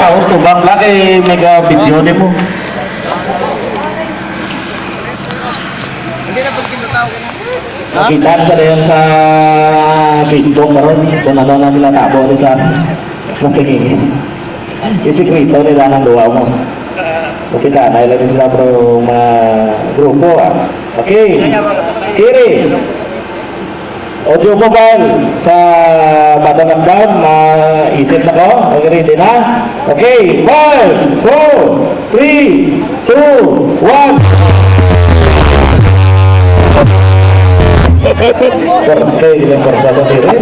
kaos to bang laki mega video ni mo. Nakita sa dayon sa Facebook karon kung ano na sila tabo sa nakikiki. Isikreto nila ng luwa mo. Kita na ilan sila pro mga grupo Okay. Kiri. Audio mobile sa Batangan Down na isip na ko. Okay, ready na? Okay, 5, 4, 3, 2, 1. Okay, ilang kursa sa diri.